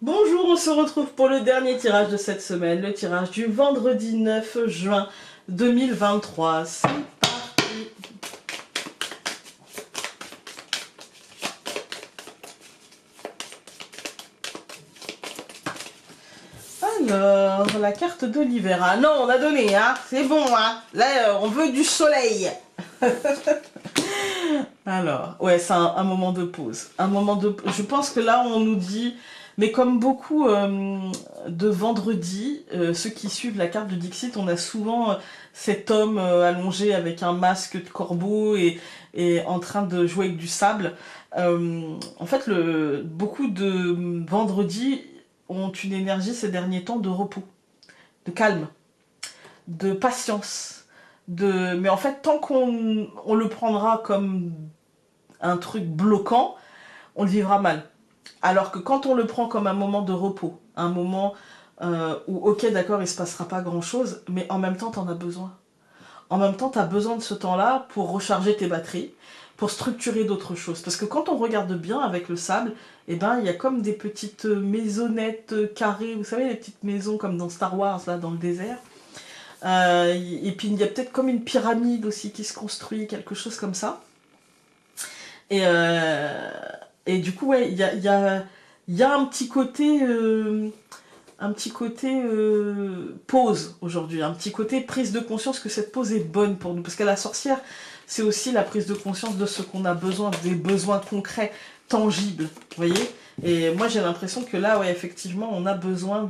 Bonjour, on se retrouve pour le dernier tirage de cette semaine, le tirage du vendredi 9 juin 2023. C'est parti. Alors, la carte d'Olivera. Non, on a donné, hein. C'est bon, hein. Là, on veut du soleil. Alors, ouais, c'est un moment de pause. Je pense que là, on nous dit... Mais comme beaucoup de vendredis, ceux qui suivent la carte de Dixit, on a souvent cet homme allongé avec un masque de corbeau et en train de jouer avec du sable. En fait, beaucoup de vendredis ont une énergie ces derniers temps de repos, de calme, de patience. Mais en fait, tant qu'on le prendra comme un truc bloquant, on le vivra mal. Alors que quand on le prend comme un moment de repos, un moment où, ok, d'accord, il se passera pas grand-chose, mais en même temps, t'en as besoin. En même temps, t'as besoin de ce temps-là pour recharger tes batteries, pour structurer d'autres choses. Parce que quand on regarde bien avec le sable, eh ben, il y a comme des petites maisonnettes carrées, vous savez, les petites maisons comme dans Star Wars, là, dans le désert. Et puis, il y a peut-être comme une pyramide aussi qui se construit, quelque chose comme ça. Et, euh, et du coup, ouais, il y a un petit côté pause aujourd'hui, un petit côté prise de conscience que cette pause est bonne pour nous. Parce que la sorcière, c'est aussi la prise de conscience de ce qu'on a besoin, des besoins concrets, tangibles, vous voyez. Et moi, j'ai l'impression que là, ouais, effectivement, on a besoin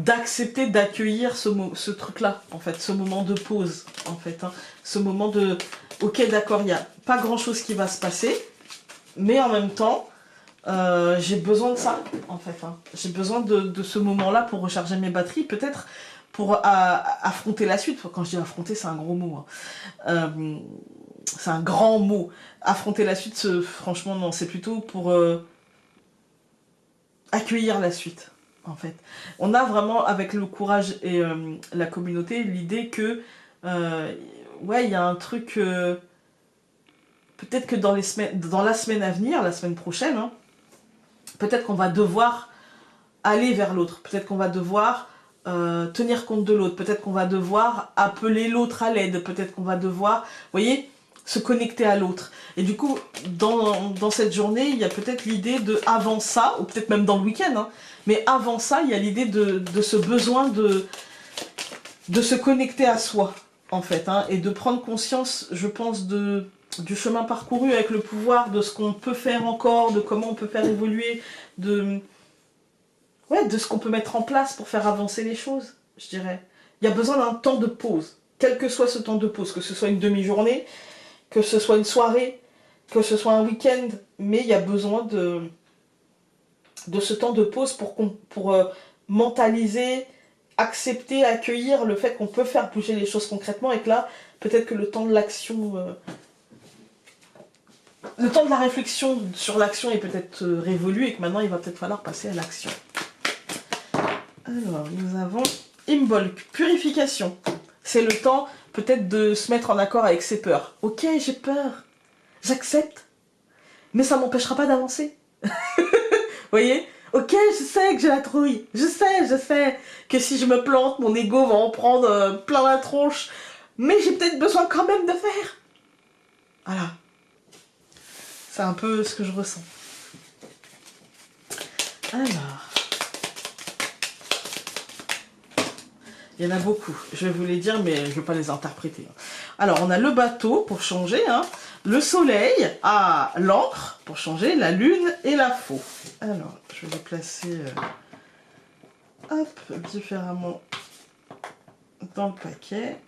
d'accepter, d'accueillir ce truc-là, en fait, ce moment de pause, en fait, hein. Ce moment de, ok, d'accord, il n'y a pas grand-chose qui va se passer, mais en même temps, j'ai besoin de ça, en fait, hein. J'ai besoin de ce moment-là pour recharger mes batteries, peut-être pour affronter la suite. Quand je dis affronter, c'est un gros mot, hein. C'est un grand mot. Affronter la suite, franchement, non, c'est plutôt pour accueillir la suite. En fait, on a vraiment avec le courage et la communauté l'idée que ouais, il y a un truc peut-être que dans la semaine à venir, la semaine prochaine, hein, peut-être qu'on va devoir aller vers l'autre, peut-être qu'on va devoir tenir compte de l'autre, peut-être qu'on va devoir appeler l'autre à l'aide, peut-être qu'on va devoir, vous voyez, se connecter à l'autre. Et du coup, dans cette journée, il y a peut-être l'idée de, avant ça, ou peut-être même dans le week-end, hein, mais avant ça, il y a l'idée de ce besoin de se connecter à soi, en fait, hein, et de prendre conscience, je pense, du chemin parcouru avec le pouvoir, de ce qu'on peut faire encore, de comment on peut faire évoluer, ouais, de ce qu'on peut mettre en place pour faire avancer les choses, je dirais. Il y a besoin d'un temps de pause, quel que soit ce temps de pause, que ce soit une demi-journée, que ce soit une soirée, que ce soit un week-end, mais il y a besoin de ce temps de pause pour mentaliser, accepter, accueillir le fait qu'on peut faire bouger les choses concrètement et que là, peut-être que le temps de l'action, le temps de la réflexion sur l'action est peut-être révolu et que maintenant il va peut-être falloir passer à l'action. Alors, nous avons Imbolc, purification. C'est le temps peut-être de se mettre en accord avec ses peurs. Ok, j'ai peur, j'accepte, mais ça m'empêchera pas d'avancer. Vous voyez? Ok, je sais que j'ai la trouille, je sais que si je me plante, mon ego va en prendre plein la tronche, mais j'ai peut-être besoin quand même de faire. Voilà, c'est un peu ce que je ressens. Alors... Il y en a beaucoup, je vais vous les dire, mais je ne veux pas les interpréter. Alors, on a le bateau, pour changer, hein, le soleil, l'encre, pour changer, la lune et la faux. Alors, je vais les placer différemment dans le paquet.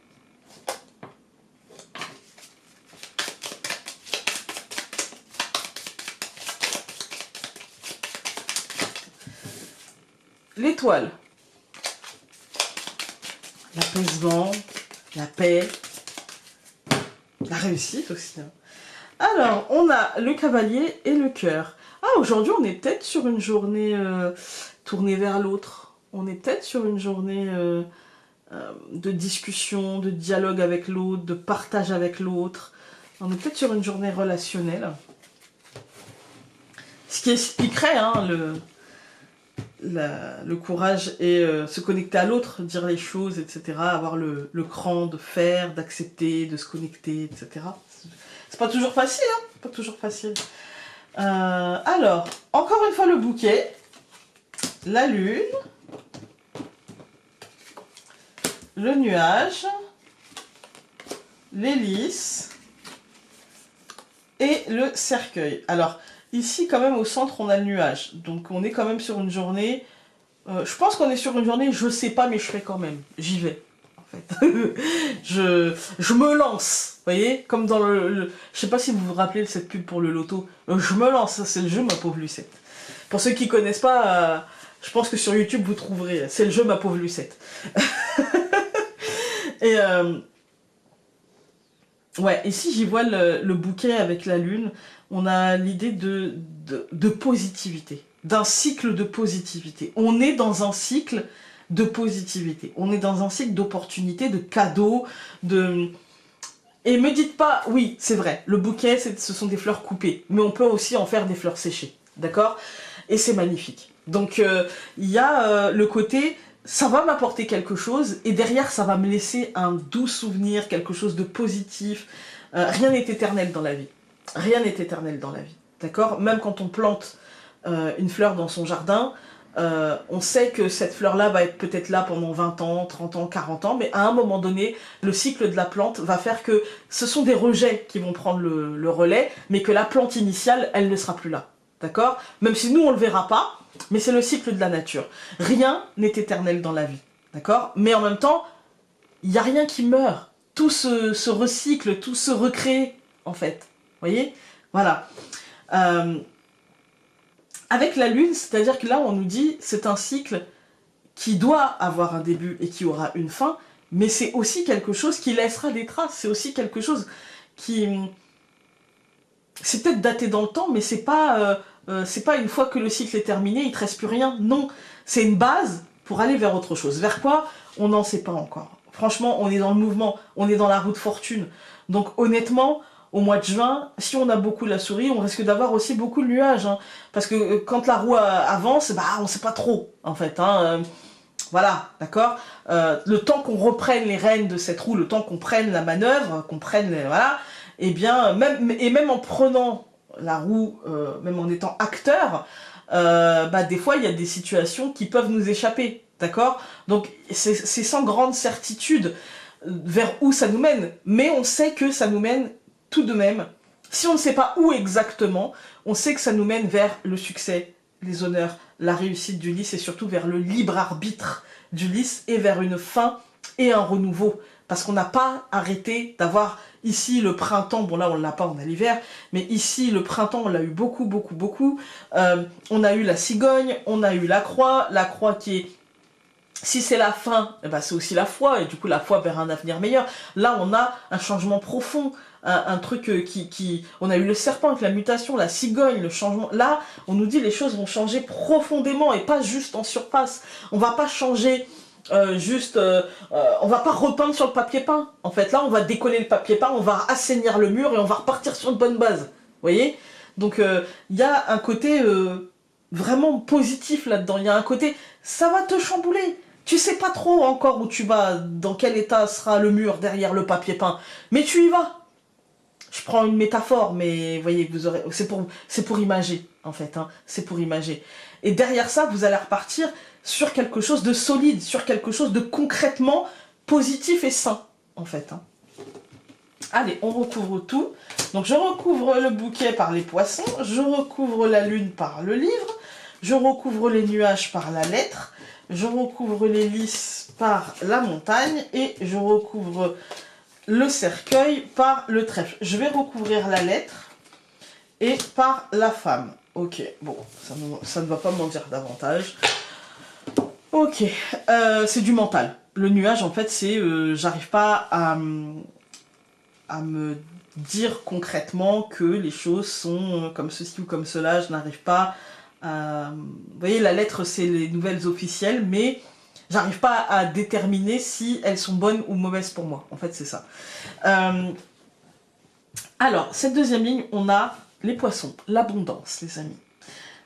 L'étoile. L'apaisement, la paix, la réussite aussi. Alors, on a le cavalier et le cœur. Ah, aujourd'hui, on est peut-être sur une journée tournée vers l'autre. On est peut-être sur une journée de discussion, de dialogue avec l'autre, de partage avec l'autre. On est peut-être sur une journée relationnelle. Ce qui expliquerait hein, le courage et se connecter à l'autre, dire les choses, etc. Avoir le cran de faire, d'accepter, de se connecter, etc. C'est pas toujours facile, hein, pas toujours facile. Alors, encore une fois le bouquet, la lune, le nuage, l'hélice et le cercueil. Alors, ici, quand même, au centre, on a le nuage. Donc, on est quand même sur une journée... je pense qu'on est sur une journée, je sais pas, mais je fais quand même. J'y vais, en fait. je me lance, vous voyez. Comme dans je sais pas si vous vous rappelez de cette pub pour le loto. Je me lance, c'est le jeu, ma pauvre Lucette. Pour ceux qui connaissent pas, je pense que sur YouTube, vous trouverez. C'est le jeu, ma pauvre Lucette. Et... ouais, ici j'y vois le bouquet avec la lune, on a l'idée de positivité, d'un cycle de positivité. On est dans un cycle de positivité, on est dans un cycle d'opportunités, de cadeaux, de... Et me dites pas, oui, c'est vrai, le bouquet, ce sont des fleurs coupées, mais on peut aussi en faire des fleurs séchées, d'accord? Et c'est magnifique. Donc, il y a le côté... ça va m'apporter quelque chose, et derrière, ça va me laisser un doux souvenir, quelque chose de positif. Rien n'est éternel dans la vie. Rien n'est éternel dans la vie. D'accord? Même quand on plante une fleur dans son jardin, on sait que cette fleur-là va être peut-être là pendant 20 ans, 30 ans, 40 ans, mais à un moment donné, le cycle de la plante va faire que ce sont des rejets qui vont prendre le relais, mais que la plante initiale, elle ne sera plus là. D'accord? Même si nous, on ne le verra pas, mais c'est le cycle de la nature. Rien n'est éternel dans la vie, d'accord? Mais en même temps, il n'y a rien qui meurt. Tout se recycle, tout se recrée, en fait. Vous voyez? Voilà. Avec la lune, c'est-à-dire que là, on nous dit, c'est un cycle qui doit avoir un début et qui aura une fin, mais c'est aussi quelque chose qui laissera des traces. C'est aussi quelque chose qui... c'est peut-être daté dans le temps, mais c'est pas une fois que le cycle est terminé, il ne te reste plus rien. Non, c'est une base pour aller vers autre chose. Vers quoi? On n'en sait pas encore. Franchement, on est dans le mouvement, on est dans la roue de fortune. Donc honnêtement, au mois de juin, si on a beaucoup la souris, on risque d'avoir aussi beaucoup de nuages. Hein. Parce que quand la roue avance, bah, on ne sait pas trop, en fait. Hein. Voilà, d'accord. Le temps qu'on reprenne les rênes de cette roue, le temps qu'on prenne la manœuvre, qu'on prenne... voilà, eh bien, même en prenant la roue, même en étant acteur, bah, des fois, il y a des situations qui peuvent nous échapper, d'accord? Donc, c'est sans grande certitude vers où ça nous mène, mais on sait que ça nous mène tout de même. Si on ne sait pas où exactement, on sait que ça nous mène vers le succès, les honneurs, la réussite d'Ulysse et surtout vers le libre arbitre d'Ulysse et vers une fin et un renouveau. Parce qu'on n'a pas arrêté d'avoir ici le printemps, bon là on l'a pas, on a l'hiver, mais ici le printemps on l'a eu beaucoup, beaucoup, beaucoup. On a eu la cigogne, on a eu la croix qui est... si c'est la fin, eh ben c'est aussi la foi, et du coup la foi vers un avenir meilleur. Là on a un changement profond, un truc qui... On a eu le serpent avec la mutation, la cigogne, le changement. Là, on nous dit les choses vont changer profondément et pas juste en surface. On va pas changer... on va pas repeindre sur le papier peint. En fait, là, on va décoller le papier peint, on va assainir le mur et on va repartir sur de bonnes bases. Vous voyez? Donc, il y a un côté vraiment positif là-dedans. Il y a un côté, ça va te chambouler. Tu sais pas trop encore où tu vas, dans quel état sera le mur derrière le papier peint. Mais tu y vas. Je prends une métaphore, mais vous voyez, vous aurez, c'est pour imager, en fait. Hein, c'est pour imager. Et derrière ça, vous allez repartir sur quelque chose de solide, sur quelque chose de concrètement positif et sain, en fait. Hein. Allez, on recouvre tout. Donc je recouvre le bouquet par les poissons, je recouvre la lune par le livre, je recouvre les nuages par la lettre, je recouvre les lys par la montagne et je recouvre le cercueil par le trèfle. Je vais recouvrir la lettre et par la femme. Ok, bon, ça ne va pas m'en dire davantage. Ok, c'est du mental. Le nuage, en fait, c'est... j'arrive pas à me dire concrètement que les choses sont comme ceci ou comme cela. Je n'arrive pas à... Vous voyez, la lettre, c'est les nouvelles officielles, mais j'arrive pas à déterminer si elles sont bonnes ou mauvaises pour moi. En fait, c'est ça. Alors, cette deuxième ligne, on a les poissons, l'abondance, les amis.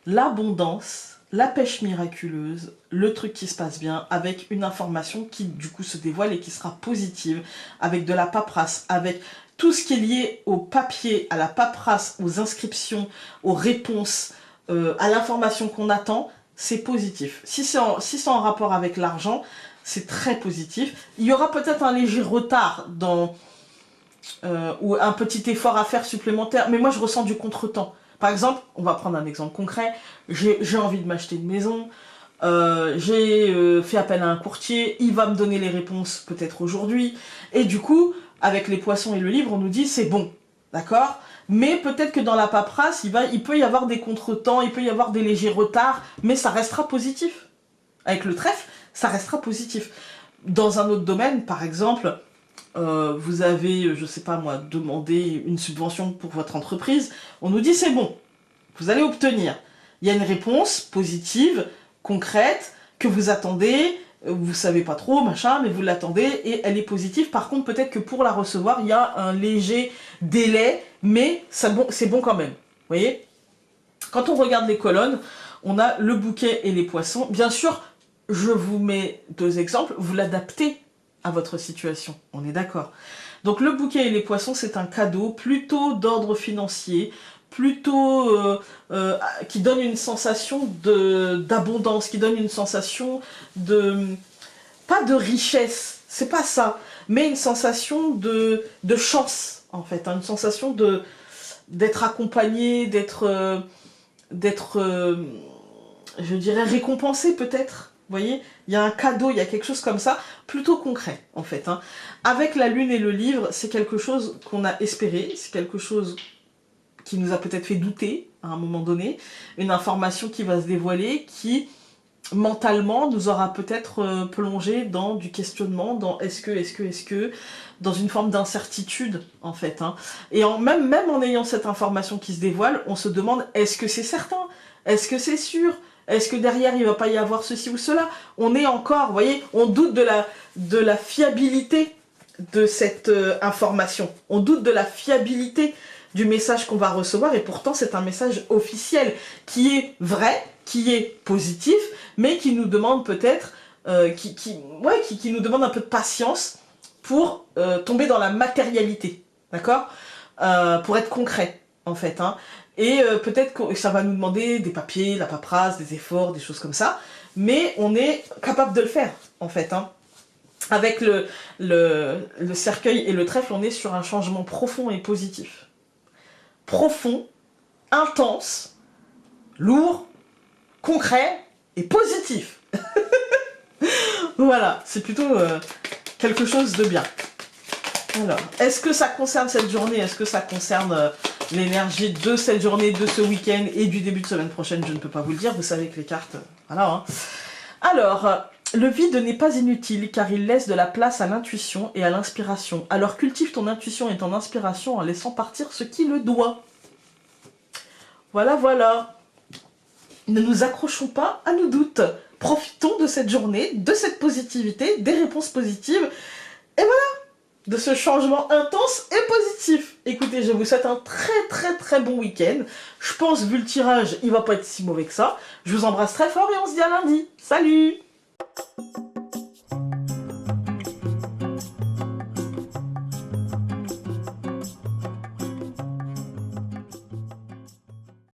l'abondance, la pêche miraculeuse, le truc qui se passe bien, avec une information qui du coup se dévoile et qui sera positive, avec de la paperasse, avec tout ce qui est lié au papier, à la paperasse, aux inscriptions, aux réponses, à l'information qu'on attend, c'est positif. Si c'est en rapport avec l'argent, c'est très positif. Il y aura peut-être un léger retard dans... ou un petit effort à faire supplémentaire, mais moi je ressens du contretemps. Par exemple, on va prendre un exemple concret, j'ai envie de m'acheter une maison, j'ai fait appel à un courtier, il va me donner les réponses peut-être aujourd'hui, et du coup, avec les poissons et le livre, on nous dit c'est bon, d'accord? Mais peut-être que dans la paperasse, il peut y avoir des contretemps, il peut y avoir des légers retards, mais ça restera positif. Avec le trèfle, ça restera positif. Dans un autre domaine, par exemple, vous avez, je sais pas moi, demandé une subvention pour votre entreprise, on nous dit c'est bon, vous allez obtenir. Il y a une réponse positive, concrète, que vous attendez, vous savez pas trop, machin, mais vous l'attendez et elle est positive. Par contre, peut-être que pour la recevoir, il y a un léger délai, mais c'est bon quand même. Vous voyez? Quand on regarde les colonnes, on a le bouquet et les poissons. Bien sûr, je vous mets 2 exemples, vous l'adaptez à votre situation, on est d'accord. Donc le bouquet et les poissons, c'est un cadeau plutôt d'ordre financier, plutôt qui donne une sensation d'abondance, qui donne une sensation de... pas de richesse, c'est pas ça, mais une sensation de chance, en fait, hein, une sensation d'être accompagné, d'être, je dirais, récompensé peut-être. Vous voyez, il y a un cadeau, il y a quelque chose comme ça, plutôt concret, en fait. Hein. Avec la lune et le livre, c'est quelque chose qu'on a espéré, c'est quelque chose qui nous a peut-être fait douter à un moment donné, une information qui va se dévoiler, qui, mentalement, nous aura peut-être plongé dans du questionnement, dans est-ce que, dans une forme d'incertitude, en fait. Hein. Et même en ayant cette information qui se dévoile, on se demande, est-ce que c'est certain? Est-ce que c'est sûr? Est-ce que derrière, il ne va pas y avoir ceci ou cela? On est encore, vous voyez, on doute de la fiabilité de cette information. On doute de la fiabilité du message qu'on va recevoir, et pourtant, c'est un message officiel qui est vrai, qui est positif, mais qui nous demande peut-être, qui nous demande un peu de patience pour tomber dans la matérialité, d'accord? Pour être concret, en fait, hein. Et peut-être que ça va nous demander des papiers, de la paperasse, des efforts, des choses comme ça. Mais on est capable de le faire, en fait. Hein. Avec le cercueil et le trèfle, on est sur un changement profond et positif. Profond, intense, lourd, concret et positif. Voilà, c'est plutôt quelque chose de bien. Alors, est-ce que ça concerne cette journée? Est-ce que ça concerne l'énergie de cette journée, de ce week-end et du début de semaine prochaine? Je ne peux pas vous le dire, vous savez que les cartes... voilà. Hein. Alors, le vide n'est pas inutile car il laisse de la place à l'intuition et à l'inspiration. Alors cultive ton intuition et ton inspiration en laissant partir ce qui le doit. Voilà, voilà. Ne nous accrochons pas à nos doutes. Profitons de cette journée, de cette positivité, des réponses positives. Et voilà, de ce changement intense et positif. Écoutez, je vous souhaite un très bon week-end. Je pense, vu le tirage, il va pas être si mauvais que ça. Je vous embrasse très fort et on se dit à lundi. Salut!